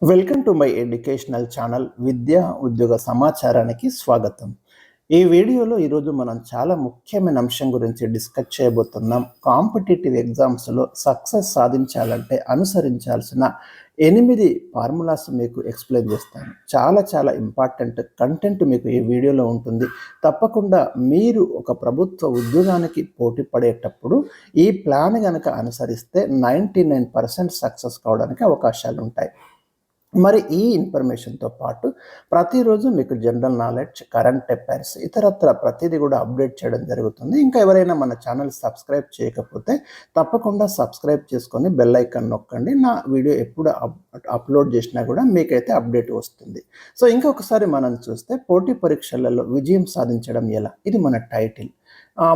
Welcome to my educational channel విద్యా ఉద్యోగ సమాచారానికి స్వాగతం. ఈ వీడియోలో ఈరోజు మనం చాలా ముఖ్యమైన అంశం గురించి డిస్కస్ చేయబోతున్నాం. కాంపిటేటివ్ ఎగ్జామ్స్లో సక్సెస్ సాధించాలంటే అనుసరించాల్సిన 8 ఫార్ములాస్ మీకు ఎక్స్ప్లెయిన్ చేస్తాను. చాలా ఇంపార్టెంట్ కంటెంట్ మీకు ఈ వీడియోలో ఉంటుంది. తప్పకుండా మీరు ఒక ప్రభుత్వ ఉద్యోగానికి పోటీ పడేటప్పుడు ఈ ప్లాన్ కనుక అనుసరిస్తే 99% సక్సెస్ కావడానికి అవకాశాలు ఉంటాయి. మరి ఈ ఇన్ఫర్మేషన్తో పాటు ప్రతిరోజు మీకు జనరల్ నాలెడ్జ్, కరెంట్ అఫైర్స్, ఇతరత్ర ప్రతిదీ కూడా అప్డేట్ చేయడం జరుగుతుంది. ఇంకా ఎవరైనా మన ఛానల్ సబ్స్క్రైబ్ చేయకపోతే తప్పకుండా సబ్స్క్రైబ్ చేసుకొని బెల్ ఐకాన్ నొక్కండి. నా వీడియో ఎప్పుడు అప్లోడ్ చేసినా కూడా మీకైతే అప్డేట్ వస్తుంది. సో ఇంకొకసారి మనం చూస్తే పోటీ పరీక్షలలో విజయం సాధించడం ఎలా, ఇది మన టైటిల్.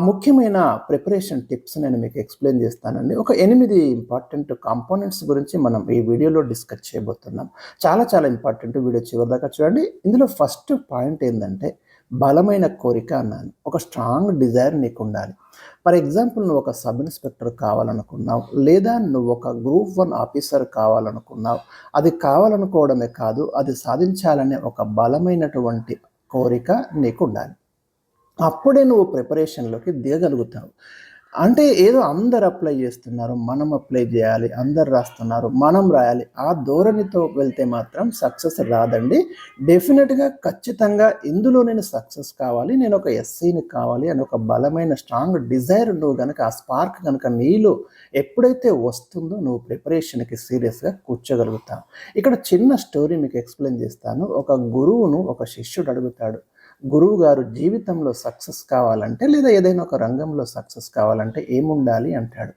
ముఖ్యమైన ప్రిపరేషన్ టిప్స్ నేను మీకు ఎక్స్ప్లెయిన్ చేస్తానండి. ఒక 8 ఇంపార్టెంట్ కాంపోనెంట్స్ గురించి మనం ఈ వీడియోలో డిస్కస్ చేయబోతున్నాం. చాలా ఇంపార్టెంట్, వీడియో చివరిదాకా చూడండి. ఇందులో ఫస్ట్ పాయింట్ ఏంటంటే బలమైన కోరిక అన్నాను. ఒక స్ట్రాంగ్ డిజైర్ నీకు ఉండాలి. ఫర్ ఎగ్జాంపుల్, నువ్వు ఒక సబ్ ఇన్స్పెక్టర్ కావాలనుకున్నావు, లేదా నువ్వు ఒక గ్రూప్ 1 ఆఫీసర్ కావాలనుకున్నావు. అది కావాలనుకోవడమే కాదు, అది సాధించాలనే ఒక బలమైనటువంటి కోరిక నీకు ఉండాలి. అప్పుడే నువ్వు ప్రిపరేషన్లోకి దిగగలుగుతావు. అంటే ఏదో అందరు అప్లై చేస్తున్నారు, మనం అప్లై చేయాలి, అందరు రాస్తున్నారు, మనం రాయాలి, ఆ ధోరణితో వెళ్తే మాత్రం సక్సెస్ రాదండి. డెఫినెట్గా ఖచ్చితంగా ఇందులో నేను సక్సెస్ కావాలి, నేను ఒక ఎస్సీని కావాలి అని ఒక బలమైన స్ట్రాంగ్ డిజైర్ నువ్వు కనుక, ఆ స్పార్క్ కనుక నీలో ఎప్పుడైతే వస్తుందో నువ్వు ప్రిపరేషన్కి సీరియస్గా కూర్చోగలుగుతావు. ఇక్కడ చిన్న స్టోరీ మీకు ఎక్స్ప్లెయిన్ చేస్తాను. ఒక గురువును ఒక శిష్యుడు అడుగుతాడు, గురువు గారు జీవితంలో సక్సెస్ కావాలంటే, లేదా ఏదైనా ఒక రంగంలో సక్సెస్ కావాలంటే ఏముండాలి అంటాడు.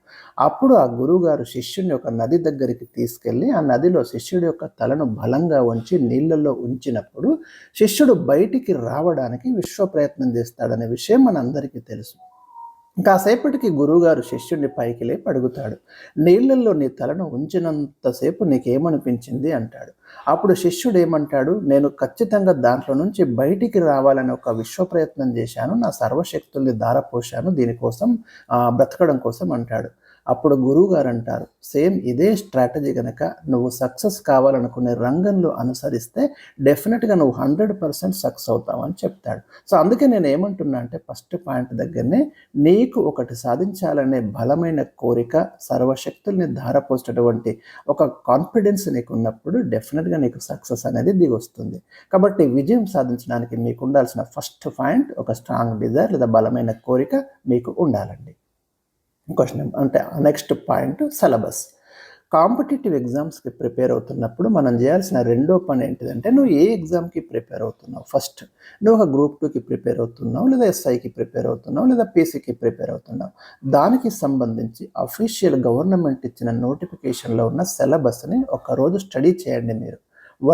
అప్పుడు ఆ గురువు గారు శిష్యుని ఒక నది దగ్గరికి తీసుకెళ్ళి ఆ నదిలో శిష్యుడి యొక్క తలను బలంగా ఉంచి నీళ్ళల్లో ఉంచినప్పుడు శిష్యుడు బయటికి రావడానికి విశ్వ ప్రయత్నం చేస్తాడనే విషయం మనందరికీ తెలుసు. కాసేపటికి గురువుగారు శిష్యుడిని పైకి లేపి అడుగుతాడు, నీళ్లలో నీ తలను ఉంచినంతసేపు నీకేమనిపించింది అంటాడు. అప్పుడు శిష్యుడు ఏమంటాడు, నేను ఖచ్చితంగా దాంట్లో నుంచి బయటికి రావాలని ఒక విశ్వ ప్రయత్నం చేశాను, నా సర్వశక్తుల్ని ధారపోశాను దీనికోసం, బ్రతకడం కోసం అంటాడు. అప్పుడు గురువు గారు అంటారు, సేమ్ ఇదే స్ట్రాటజీ కనుక నువ్వు సక్సెస్ కావాలనుకునే రంగంలో అనుసరిస్తే డెఫినెట్గా నువ్వు 100% సక్సెస్ అవుతావు అని చెప్తాడు. సో అందుకే నేను ఏమంటున్నా అంటే, ఫస్ట్ పాయింట్ దగ్గరనే నీకు ఒకటి సాధించాలనే బలమైన కోరిక, సర్వశక్తుల్ని ధారపోసేటటువంటి ఒక కాన్ఫిడెన్స్ నీకు ఉన్నప్పుడు డెఫినెట్గా నీకు సక్సెస్ అనేది దిగొస్తుంది. కాబట్టి విజయం సాధించడానికి మీకు ఉండాల్సిన ఫస్ట్ పాయింట్ ఒక స్ట్రాంగ్ డిజైర్ లేదా బలమైన కోరిక మీకు ఉండాలండి. క్వశ్చన్ అంటే నెక్స్ట్ పాయింట్ సిలబస్. కాంపిటేటివ్ ఎగ్జామ్స్కి ప్రిపేర్ అవుతున్నప్పుడు మనం చేయాల్సిన రెండో పని ఏంటిదంటే, నువ్వు ఏ ఎగ్జామ్కి ప్రిపేర్ అవుతున్నావు. ఫస్ట్ నువ్వు ఒక గ్రూప్ 2కి ప్రిపేర్ అవుతున్నావు, లేదా ఎస్ఐకి ప్రిపేర్ అవుతున్నావు, లేదా పీసీకి ప్రిపేర్ అవుతున్నావు. దానికి సంబంధించి అఫీషియల్ గవర్నమెంట్ ఇచ్చిన నోటిఫికేషన్లో ఉన్న సిలబస్ని ఒకరోజు స్టడీ చేయండి. మీరు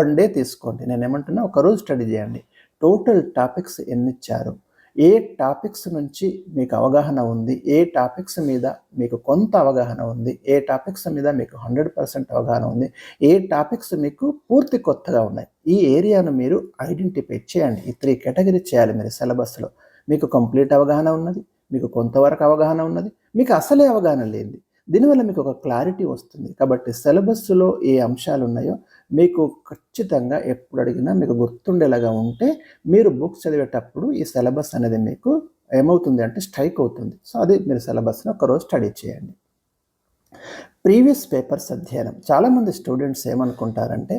1 డే తీసుకోండి. నేను ఏమంటున్నా, ఒకరోజు స్టడీ చేయండి. టోటల్ టాపిక్స్ ఎన్ని ఇచ్చారు, ఏ టాపిక్స్ నుంచి మీకు అవగాహన ఉంది, ఏ టాపిక్స్ మీద మీకు కొంత అవగాహన ఉంది, ఏ టాపిక్స్ మీద మీకు 100% అవగాహన ఉంది, ఏ టాపిక్స్ మీకు పూర్తి కొత్తగా ఉన్నాయి, ఈ ఏరియాను మీరు ఐడెంటిఫై చేయండి. ఈ 3 కేటగిరీ చేయాలి మీరు సిలబస్లో. మీకు కంప్లీట్ అవగాహన ఉన్నది, మీకు కొంతవరకు అవగాహన ఉన్నది, మీకు అసలే అవగాహన లేదు. దీనివల్ల మీకు ఒక క్లారిటీ వస్తుంది. కాబట్టి సిలబస్లో ఏ అంశాలు ఉన్నాయో మీకు ఖచ్చితంగా ఎప్పుడు అడిగినా మీకు గుర్తుండేలాగా ఉంటే మీరు బుక్స్ చదివేటప్పుడు ఈ సిలబస్ అనేది మీకు ఏమవుతుంది అంటే స్ట్రైక్ అవుతుంది. సో అది మీరు సిలబస్ని ఒకరోజు స్టడీ చేయండి. ప్రీవియస్ పేపర్స్ అధ్యయనం. చాలామంది స్టూడెంట్స్ ఏమనుకుంటారంటే,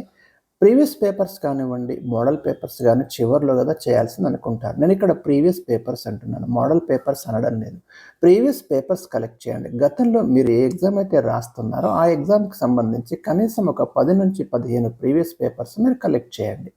ప్రీవియస్ పేపర్స్ కానివ్వండి, మోడల్ పేపర్స్ కానీ చివరిలో కదా చేయాల్సింది అనుకుంటారు. నేను ఇక్కడ ప్రీవియస్ పేపర్స్ అంటున్నాను, మోడల్ పేపర్స్ అనడం లేదు. ప్రీవియస్ పేపర్స్ కలెక్ట్ చేయండి. గతంలో మీరు ఏ ఎగ్జామ్ అయితే రాస్తున్నారో ఆ ఎగ్జామ్కి సంబంధించి కనీసం ఒక 10 నుంచి 15 ప్రీవియస్ పేపర్స్ మీరు కలెక్ట్ చేయండి.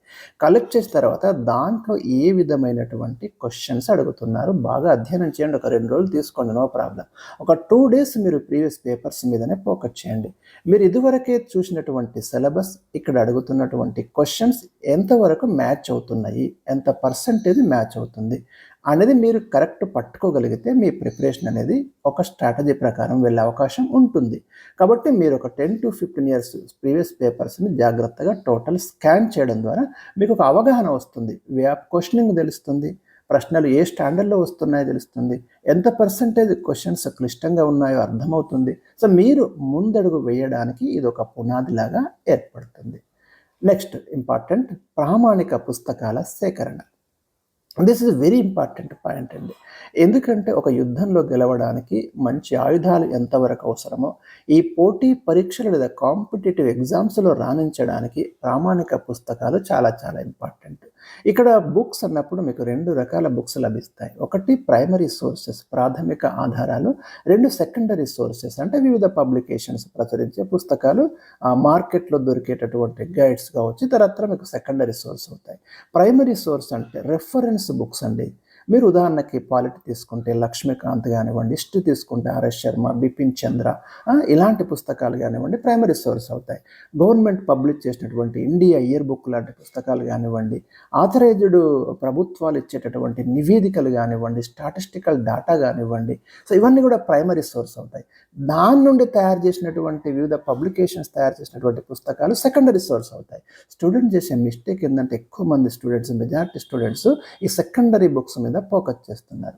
కలెక్ట్ చేసిన తర్వాత దాంట్లో ఏ విధమైనటువంటి క్వశ్చన్స్ అడుగుతున్నారు బాగా అధ్యయనం చేయండి. ఒక 2 రోజులు తీసుకోండి, నో ప్రాబ్లం. ఒక 2 డేస్ మీరు ప్రీవియస్ పేపర్స్ మీదనే ఫోకస్ చేయండి. మీరు ఇదివరకే చూసినటువంటి సిలబస్, ఇక్కడ అడుగుతున్నటువంటి క్వశ్చన్స్ ఎంతవరకు మ్యాచ్ అవుతున్నాయి, ఎంత పర్సెంటేజ్ మ్యాచ్ అవుతుంది అనేది మీరు కరెక్ట్ పట్టుకోగలిగితే మీ ప్రిపరేషన్ అనేది ఒక స్ట్రాటజీ ప్రకారం వెళ్ళే అవకాశం ఉంటుంది. కాబట్టి మీరు ఒక 10 to 15 years ప్రీవియస్ పేపర్స్ని జాగ్రత్తగా టోటల్ స్కాన్ చేయడం ద్వారా మీకు ఒక అవగాహన వస్తుంది. వే ఆఫ్ క్వశ్చనింగ్ తెలుస్తుంది, ప్రశ్నలు ఏ స్టాండర్డ్లో వస్తున్నాయో తెలుస్తుంది, ఎంత పర్సెంటేజ్ క్వశ్చన్స్ క్లిష్టంగా ఉన్నాయో అర్థమవుతుంది. సో మీరు ముందడుగు వేయడానికి ఇది ఒక పునాదిలాగా ఏర్పడుతుంది. నెక్స్ట్ ఇంపార్టెంట్ ప్రామాణిక పుస్తకాల సేకరణ. This is very important point అండి. ఎందుకంటే ఒక యుద్ధంలో గెలవడానికి మంచి ఆయుధాలు ఎంతవరకు అవసరమో, ఈ పోటీ పరీక్షలు లేదా కాంపిటేటివ్ ఎగ్జామ్స్లో రాణించడానికి ప్రామాణిక పుస్తకాలు చాలా చాలా ఇంపార్టెంట్. ఇక్కడ బుక్స్ అన్నప్పుడు మీకు 2 రకాల బుక్స్ లభిస్తాయి. ఒకటి ప్రైమరీ సోర్సెస్, ప్రాథమిక ఆధారాలు. 2 సెకండరీ సోర్సెస్, అంటే వివిధ పబ్లికేషన్స్ ప్రచురించే పుస్తకాలు, మార్కెట్లో దొరికేటటువంటి గైడ్స్ కావచ్చు, తర్వాత మీకు సెకండరీ సోర్స్ అవుతాయి. ప్రైమరీ సోర్స్ అంటే రెఫరెన్స్ బుక్స్ అండి. మీరు ఉదాహరణకి పాలిటీ తీసుకుంటే లక్ష్మీకాంత్ కానివ్వండి, హిస్టరీ తీసుకుంటే ఆర్ఎస్ శర్మ, బిపిన్ చంద్ర, ఇలాంటి పుస్తకాలు కానివ్వండి ప్రైమరీ సోర్స్ అవుతాయి. గవర్నమెంట్ పబ్లిష్ చేసినటువంటి ఇండియా ఇయర్ బుక్ లాంటి పుస్తకాలు కానివ్వండి, ఆథరైజ్డ్ ప్రభుత్వాలు ఇచ్చేటటువంటి నివేదికలు కానివ్వండి, స్టాటిస్టికల్ డేటా కానివ్వండి, సో ఇవన్నీ కూడా ప్రైమరీ సోర్స్ అవుతాయి. దాని నుండి తయారు చేసినటువంటి వివిధ పబ్లికేషన్స్ తయారు చేసినటువంటి పుస్తకాలు సెకండరీ సోర్స్ అవుతాయి. స్టూడెంట్ చేసే మిస్టేక్ ఏంటంటే ఎక్కువ మంది స్టూడెంట్స్, మెజారిటీ స్టూడెంట్స్ ఈ సెకండరీ బుక్స్ మీద ఫోకస్ చేస్తున్నారు.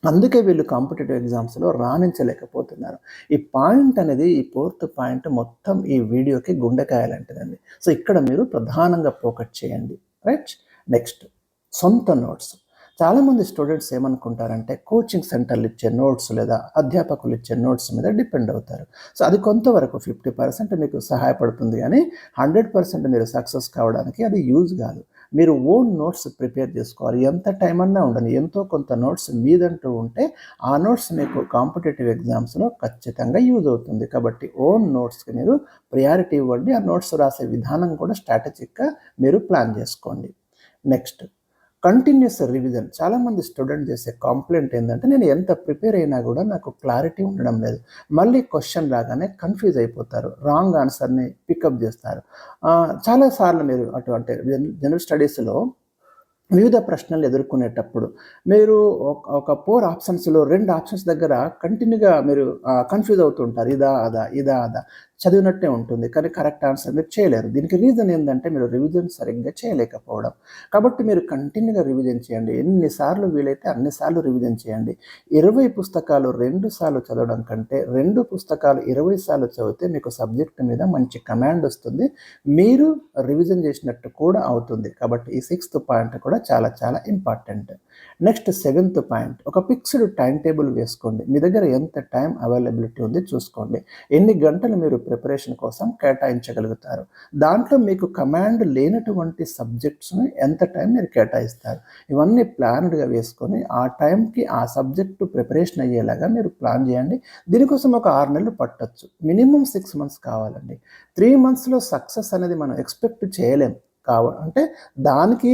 అందుకే వీళ్ళు కాంపిటేటివ్ ఎగ్జామ్స్లో రాణించలేకపోతున్నారు. ఈ పాయింట్ అనేది, ఈ 4th పాయింట్ మొత్తం ఈ వీడియోకి గుండెకాయలంటదండి. సో ఇక్కడ మీరు ప్రధానంగా ఫోకస్ చేయండి, రైట్. నెక్స్ట్ సొంత నోట్స్. చాలామంది స్టూడెంట్స్ ఏమనుకుంటారంటే కోచింగ్ సెంటర్లు ఇచ్చే నోట్స్ లేదా అధ్యాపకులు ఇచ్చే నోట్స్ మీద డిపెండ్ అవుతారు. సో అది కొంతవరకు 50% మీకు సహాయపడుతుంది, కానీ 100% మీరు సక్సెస్ కావడానికి అది యూజ్ కాదు. మీరు ఓన్ నోట్స్ ప్రిపేర్ చేసుకోవాలి. ఎంత టైం అన్నా ఉండని, ఎంతో కొంత నోట్స్ మీదంటూ ఉంటే ఆ నోట్స్ మీకు కాంపిటేటివ్ ఎగ్జామ్స్లో ఖచ్చితంగా యూజ్ అవుతుంది. కాబట్టి ఓన్ నోట్స్కి మీరు ప్రియారిటీ ఇవ్వండి. ఆ నోట్స్ రాసే విధానం కూడా స్ట్రాటజిక్గా మీరు ప్లాన్ చేసుకోండి. Next continuous revision. చాలామంది స్టూడెంట్ చేసే కంప్లైంట్ ఏంటంటే, నేను ఎంత ప్రిపేర్ అయినా కూడా నాకు క్లారిటీ ఉండడం లేదు, మళ్ళీ క్వశ్చన్ రాగానే కన్ఫ్యూజ్ అయిపోతారు, రాంగ్ ఆన్సర్ని పికప్ చేస్తారు. చాలాసార్లు మీరు అటువంటి జనరల్ స్టడీస్లో వివిధ ప్రశ్నలు ఎదుర్కొనేటప్పుడు మీరు ఒక 4 ఆప్షన్స్లో 2 ఆప్షన్స్ దగ్గర కంటిన్యూగా మీరు కన్ఫ్యూజ్ అవుతుంటారు. ఇదా అదా, ఇదా అదా, చదివినట్టే ఉంటుంది కానీ కరెక్ట్ ఆన్సర్ మీరు చేయలేరు. దీనికి రీజన్ ఏంటంటే మీరు రివిజన్ సరిగ్గా చేయలేకపోవడం. కాబట్టి మీరు కంటిన్యూగా రివిజన్ చేయండి. ఎన్నిసార్లు వీలైతే అన్నిసార్లు రివిజన్ చేయండి. 20 పుస్తకాలు 2 సార్లు చదవడం కంటే 2 పుస్తకాలు 20 సార్లు చదివితే మీకు సబ్జెక్ట్ మీద మంచి కమాండ్ వస్తుంది, మీరు రివిజన్ చేసినట్టు కూడా అవుతుంది. కాబట్టి ఈ 6th పాయింట్ కూడా చాలా చాలా ఇంపార్టెంట్. నెక్స్ట్ 7th పాయింట్, ఒక ఫిక్స్డ్ టైం టేబుల్ వేసుకోండి. మీ దగ్గర ఎంత టైం అవైలబిలిటీ ఉంది చూసుకోండి. ఎన్ని గంటలు మీరు ప్రిపరేషన్ కోసం కేటాయించగలుగుతారు. దాంట్లో మీకు కమాండ్ లేనటువంటి సబ్జెక్ట్స్ని ఎంత టైం మీరు కేటాయిస్తారు, ఇవన్నీ ప్లాన్డ్గా వేసుకొని ఆ టైంకి ఆ సబ్జెక్టు ప్రిపరేషన్ అయ్యేలాగా మీరు ప్లాన్ చేయండి. దీనికోసం ఒక 6 నెలలు పట్టొచ్చు, మినిమం 6 months కావాలండి. 3 monthsలో సక్సెస్ అనేది మనం ఎక్స్పెక్ట్ చేయలేం. అంటే దానికి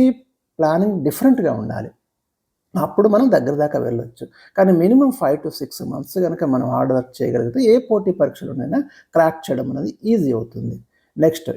ప్లానింగ్ డిఫరెంట్గా ఉండాలి, అప్పుడు మనం దగ్గర దాకా వెళ్ళొచ్చు. కానీ మినిమం 5 to 6 months కనుక మనం హార్డ్ వర్క్ చేయగలిగితే ఏ పోటీ పరీక్షలోనైనా క్రాక్ చేయడం అనేది ఈజీ అవుతుంది. Next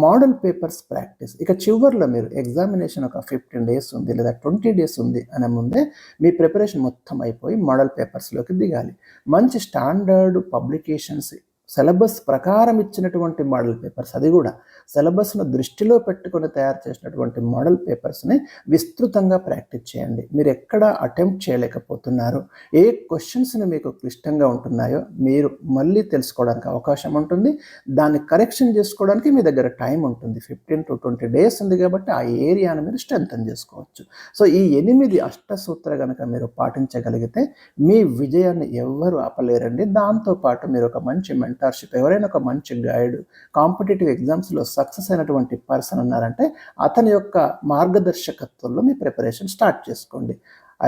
model papers practice. ఇక చివరిలో మీరు ఎగ్జామినేషన్ ఒక 15 days ఉంది లేదా 20 days ఉంది అనే ముందే మీ ప్రిపరేషన్ మొత్తం అయిపోయి మోడల్ పేపర్స్లోకి దిగాలి. మంచి స్టాండర్డ్ పబ్లికేషన్స్, సిలబస్ ప్రకారం ఇచ్చినటువంటి మోడల్ పేపర్స్, అది కూడా సిలబస్ను దృష్టిలో పెట్టుకొని తయారు చేసినటువంటి మోడల్ పేపర్స్ని విస్తృతంగా ప్రాక్టీస్ చేయండి. మీరు ఎక్కడ అటెంప్ట్ చేయలేకపోతున్నారు, ఏ క్వశ్చన్స్ని మీకు క్లిష్టంగా ఉంటున్నాయో మీరు మళ్ళీ తెలుసుకోవడానికి అవకాశం ఉంటుంది. దాన్ని కరెక్షన్ చేసుకోవడానికి మీ దగ్గర టైం ఉంటుంది. 15 to 20 days ఉంది కాబట్టి ఆ ఏరియాను మీరు స్ట్రెంథన్ చేసుకోవచ్చు. సో ఈ 8 అష్టసూత్ర కనుక మీరు పాటించగలిగితే మీ విజయాన్ని ఎవ్వరు ఆపలేరండి. దాంతోపాటు మీరు ఒక మంచి మెంటర్షిప్, ఎవరైనా ఒక మంచి గైడ్, కాంపిటేటివ్ ఎగ్జామ్స్లో సక్సెస్ అయినటువంటి పర్సన్ ఉన్నారంటే అతని యొక్క మార్గదర్శకత్వంలో మీ ప్రిపరేషన్ స్టార్ట్ చేసుకోండి.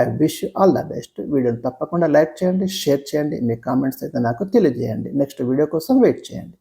I wish you all the best. వీడియోని తప్పకుండా లైక్ చేయండి, షేర్ చేయండి, మీ కామెంట్స్ అయితే నాకు తెలియజేయండి. నెక్స్ట్ వీడియో కోసం వెయిట్ చేయండి.